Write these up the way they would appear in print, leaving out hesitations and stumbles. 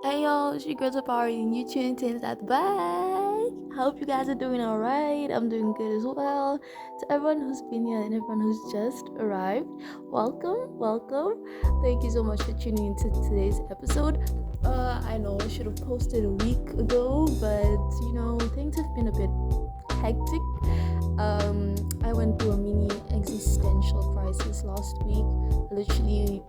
Hey yo, it's your girls Party and you tuned in at the back. I hope you guys are doing alright. I'm doing good as well. To everyone who's been here and everyone who's just arrived, welcome. Thank you so much for tuning into today's episode. I know I should have posted a week ago, but things have been a bit hectic. I went through a mini existential crisis last week. Literally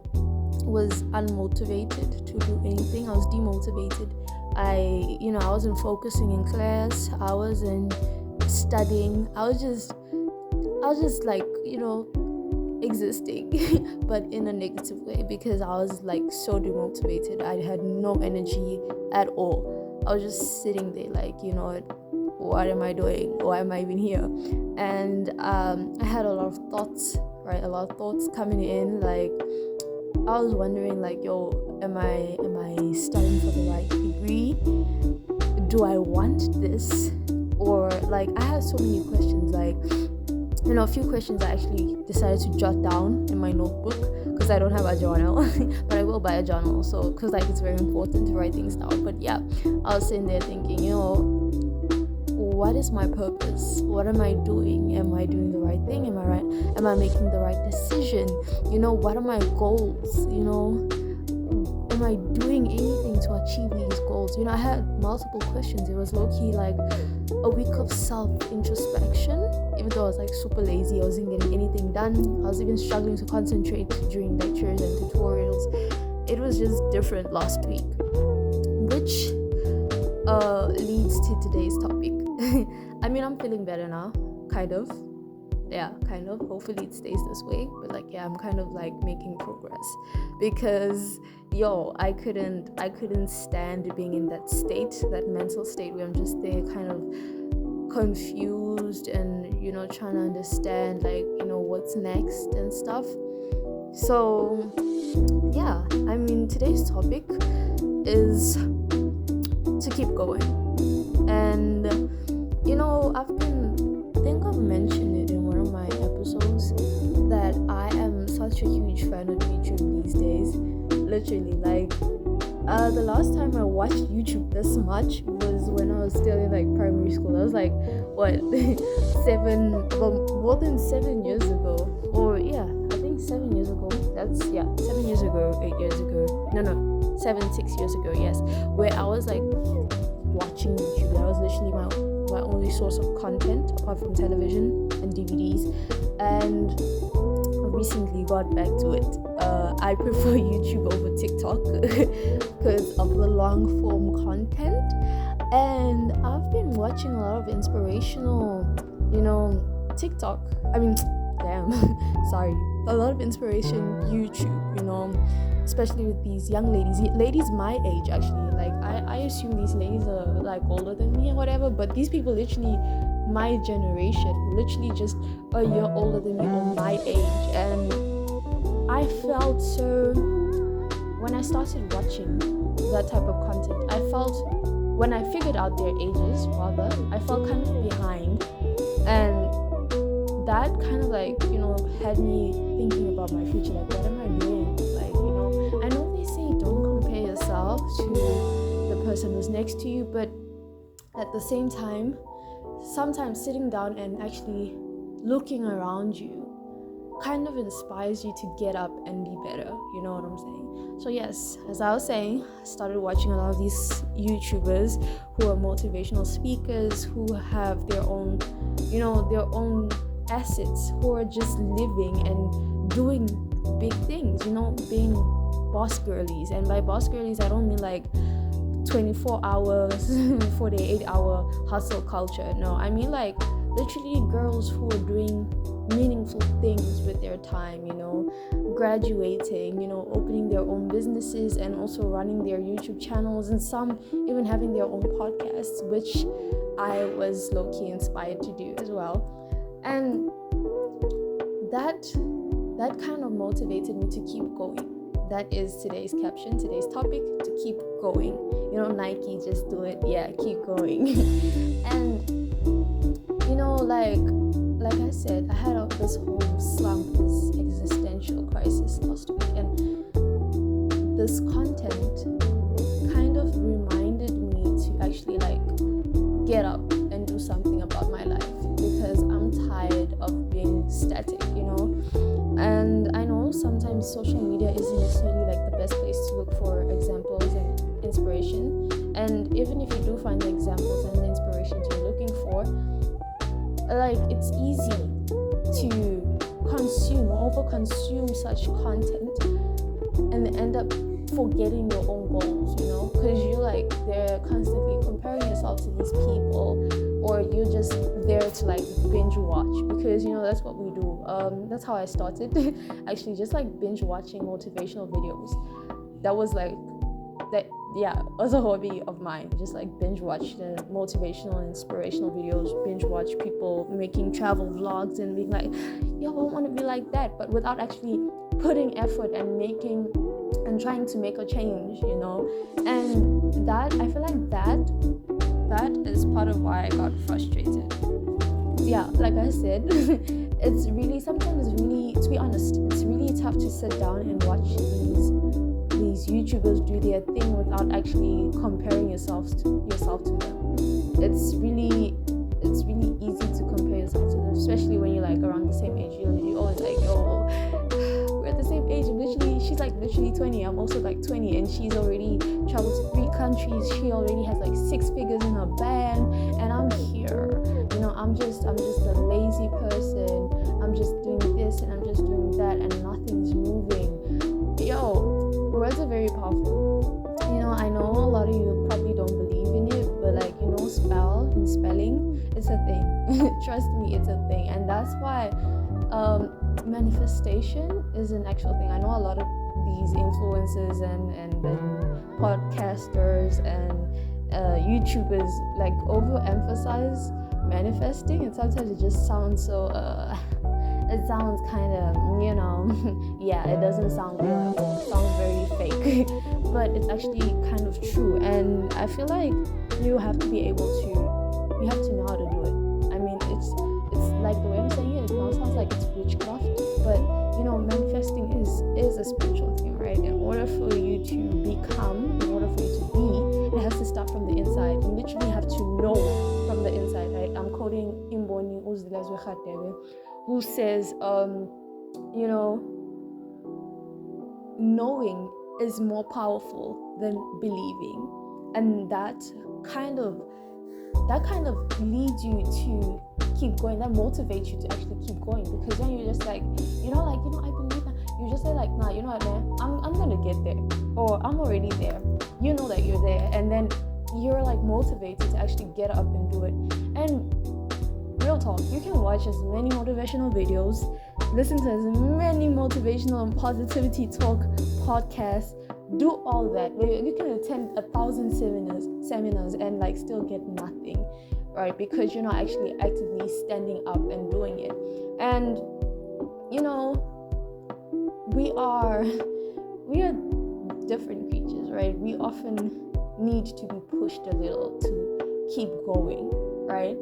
was unmotivated to do anything. I was demotivated. I wasn't focusing in class. I wasn't studying. I was just like, existing, but in a negative way, because I was like so demotivated. I had no energy at all. I was just sitting there like, what am I doing? Why am I even here? And I had a lot of thoughts, right? A lot of thoughts coming in, like I was wondering, like, am I studying for the right degree? Do I want this? Or like, I have so many questions, like, a few questions I actually decided to jot down in my notebook, because I don't have a journal, but I will buy a journal, so because like it's very important to write things down. But yeah, I was sitting there thinking, what is my purpose? What am I doing? Am I doing the right thing? Am I right? Am I making the right decision? What are my goals? Am I doing anything to achieve these goals? I had multiple questions. It was low-key like a week of self-introspection. Even though I was like super lazy, I wasn't getting anything done. I was even struggling to concentrate during lectures and tutorials. It was just different last week, which leads to today's topic. I mean, I'm feeling better now, kind of. Hopefully it stays this way, but like, yeah, I'm kind of like making progress, because I couldn't stand being in that state, that mental state where I'm just there kind of confused and trying to understand, like, what's next and stuff. So yeah, I mean, today's topic is to keep going. And I've mentioned it in one of my episodes that I am such a huge fan of YouTube these days. Literally, like, the last time I watched YouTube this much was when I was still in like primary school. I was like, what, more than 7 years ago, or yeah, I think 7 years ago. 7 years ago, 8 years ago. No, 6 years ago. Yes, where I was like watching YouTube. That was literally my only source of content apart from television and DVDs. And I recently got back to it. I prefer YouTube over TikTok because of the long form content. And I've been watching a lot of inspirational, TikTok. I mean, damn, sorry. A lot of inspiration YouTube, especially with these young ladies my age, actually. Like, I assume these ladies are like older than me or whatever, but these people literally my generation, literally just a year older than me or my age. And I felt so, when I started watching that type of content, I felt, when I figured out their ages rather, I felt kind of behind. And that kind of like, had me thinking about my future, like, what am I doing? Like, I know they say don't compare yourself to the person who's next to you, but at the same time, sometimes sitting down and actually looking around you kind of inspires you to get up and be better, you know what I'm saying? So yes, as I was saying, I started watching a lot of these YouTubers who are motivational speakers, who have their own, their own assets, who are just living and doing big things, being boss girlies. And by boss girlies, I don't mean like 24 hours 48-hour hustle culture. No, I mean like literally girls who are doing meaningful things with their time, graduating, opening their own businesses and also running their YouTube channels, and some even having their own podcasts, which I was low-key inspired to do as well. And that kind of motivated me to keep going. That is today's caption, today's topic: to keep going. Nike, just do it. Yeah, keep going. And like I said, I had this whole slump, this existential crisis last week, and this content kind of get up and do something about my life, because I'm tired of being static, And I know sometimes social media isn't necessarily like the best place to look for examples and inspiration. And even if you do find the examples and the inspirations you're looking for, like, it's easy to overconsume such content and end up forgetting your own goals, because you're like, they're constantly comparing yourself to these people, or you're just there to like binge watch, because that's what we do. That's how I started actually, just like binge watching motivational videos. That was like that, yeah, was a hobby of mine. Just like binge watch the motivational and inspirational videos, binge watch people making travel vlogs and being like, yo, I want to be like that, but without actually putting effort and trying to make a change, and that, I feel like that is part of why I got frustrated. Yeah, like I said, sometimes it's really, to be honest, it's really tough to sit down and watch these YouTubers do their thing without actually comparing yourself to them. It's really easy to compare yourself to them, especially when you're like around the same age. You're always like, yo, we're at the same age. She's like literally 20. I'm also like 20, and she's already traveled to 3 countries. She already has like 6 figures in her band, and I'm here. I'm just a lazy person. I'm just doing this and I'm just doing that, and nothing's moving. Yo, words are very powerful. I know a lot of you probably don't believe in it, but like, spelling, it's a thing. Trust me, it's a thing. And that's why manifestation is an actual thing. I know a lot of these influencers and podcasters and YouTubers like overemphasize manifesting, and sometimes it just sounds so it sounds kind of yeah, it doesn't sound real at all. It sounds very fake but it's actually kind of true. And I feel like you have to know how to do it. I mean, it's like, the way I'm saying it now sounds like it's witchcraft, but manifesting is a spiritual thing, right? In order for you to become, in order for you to be, it has to start from the inside. You literally have to know from the inside, right? I'm quoting Imboni Uzilazwe Khatebe, who says, knowing is more powerful than believing. And that kind of leads you to keep going, that motivates you to actually keep going, because then you're just like, I believe that. You just say like, nah, you know what, man, I'm gonna get there, or I'm already there. You know that you're there, and then you're like motivated to actually get up and do it. And real talk, you can watch as many motivational videos, listen to as many motivational and positivity talk podcasts, do all that. You can attend 1,000 seminars and like still get nothing, right? Because you're not actually actively standing up and doing it. And we are different creatures, right? We often need to be pushed a little to keep going, right?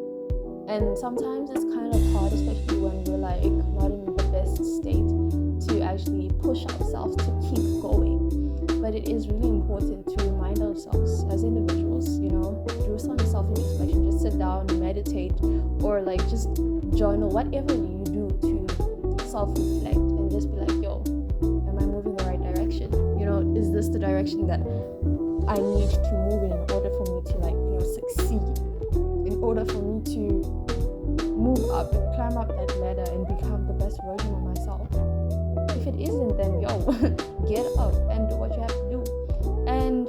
And sometimes it's kind of hard, especially when we're like not in the best state, to actually push ourselves to keep going. But it is really important to remind ourselves as individuals, do some self-introspection, just sit down, meditate, or like just journal, whatever you do to self-reflect, and just be like, yo, am I moving the right direction? Is this the direction that I need to move in order for me to succeed, in order for me to move up and climb up that ladder and become the best version of myself? If it isn't, then get up and do what you have to do. And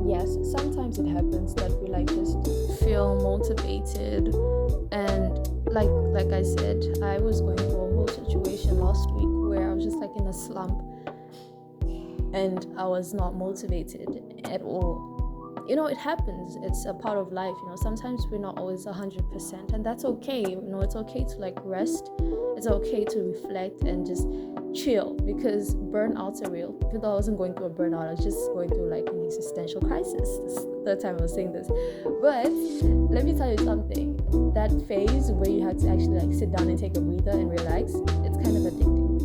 yes, sometimes it happens that we just feel motivated, and like I said, I was going through a whole situation last week where I was just in a slump and I was not motivated at all. It happens. It's a part of life. Sometimes we're not always 100%, and that's okay. It's okay to rest. It's okay to reflect and just chill, because burnouts are real. Even though I wasn't going through a burnout, I was just going through an existential crisis. This is the third time I was saying this. But let me tell you something. That phase where you have to actually sit down and take a breather and relax, it's kind of addicting.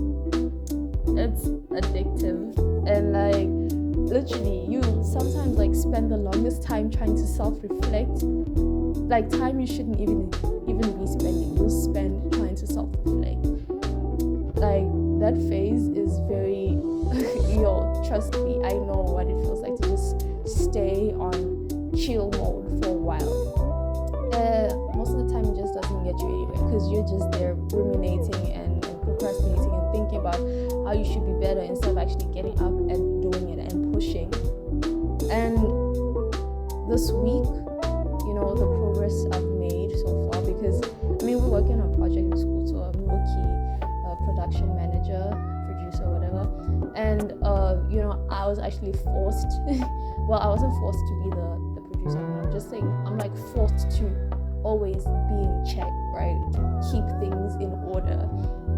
It's addictive, and literally you sometimes spend the longest time trying to self-reflect like time you shouldn't even be spending, you'll spend trying to self-reflect. Like that phase is very yo, trust me, I know what it feels like to just stay on chill mode for a while. Most of the time it just doesn't get you anywhere because you're just there ruminating and procrastinating and thinking about how you should be better instead of actually getting up and doing it and pushing. And this week, the progress I've made so far, because we're working on a project in school, so I'm rookie production manager, producer, whatever. And I was actually forced well, I wasn't forced to be the producer. I'm just saying I'm like forced to always be in check, right? To keep things in order.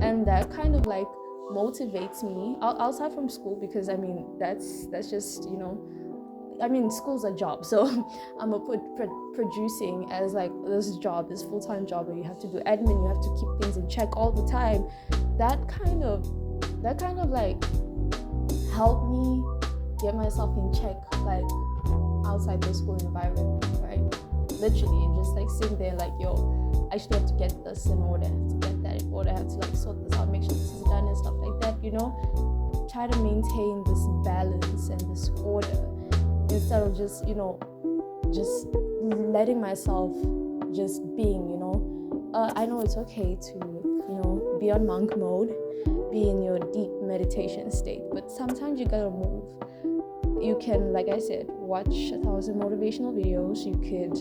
And that kind of like motivates me outside from school, because that's just school's a job, so I'm gonna put producing as like this job, this full-time job where you have to do admin, you have to keep things in check all the time. That kind of like helped me get myself in check, like outside the school environment, right? Literally, just like sitting there like, yo, I actually have to get this in order, I have to get that in order, I have to like sort this out, make sure this is done and stuff like that, try to maintain this balance and this order instead of just letting myself just being, I know it's okay to, be on monk mode, be in your deep meditation state, but sometimes you gotta move. You can, like I said, watch 1,000 motivational videos, you could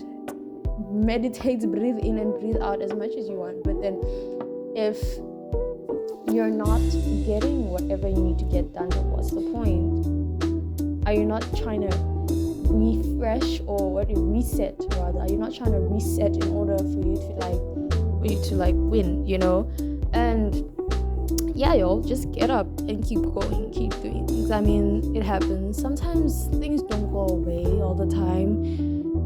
meditate, breathe in and breathe out as much as you want, but then if you're not getting whatever you need to get done, then what's the point? Are you not trying to refresh or reset rather? Are you not trying to reset in order for you to win, And yeah, yo, just get up and keep going, keep doing things. It happens. Sometimes things don't go away all the time.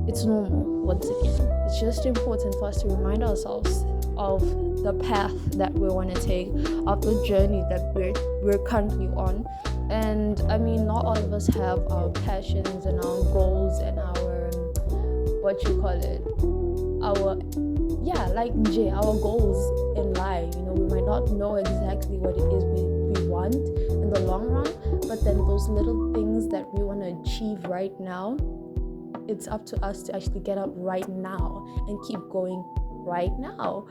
It's normal. Once again, it's just important for us to remind ourselves of the path that we want to take, of the journey that we're currently on. And not all of us have our passions and our goals and our our goals in life. We might not know exactly what it is we want in the long run, but then those little things that we want to achieve right now, it's up to us to actually get up right now and keep going right now.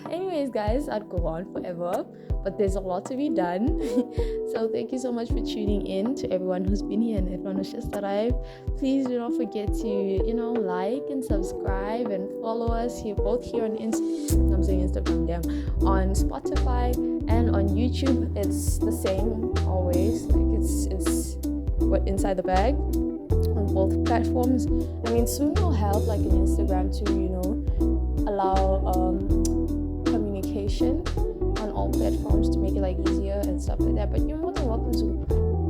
Anyways, guys, I'd go on forever, but there's a lot to be done. So thank you so much for tuning in, to everyone who's been here and everyone who's just arrived. Please do not forget to like and subscribe and follow us here, both here on Instagram, on Spotify and on YouTube. It's the same always, like it's what Inside the Bag on both platforms. Soon we'll have like an Instagram to allow communication on all platforms to make it like easier and stuff like that. But you're more than welcome to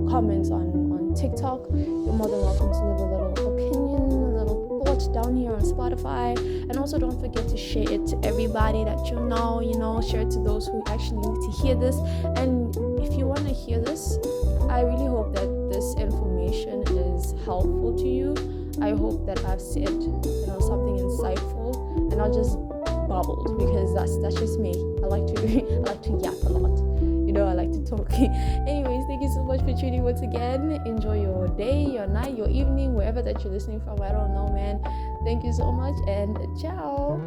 comment on TikTok. You're more than welcome to leave a little opinion, a little thought down here on Spotify. And also don't forget to share it to everybody that you know, share it to those who actually need to hear this. And if you want to hear this, I really hope that this information is helpful to you. I hope that I've said something insightful and not just bubbled, because that's just me. I like to yap a lot. I like to talk. Anyways, thank you so much for tuning once again. Enjoy your day, your night, your evening, wherever that you're listening from. I don't know, man. Thank you so much, and ciao.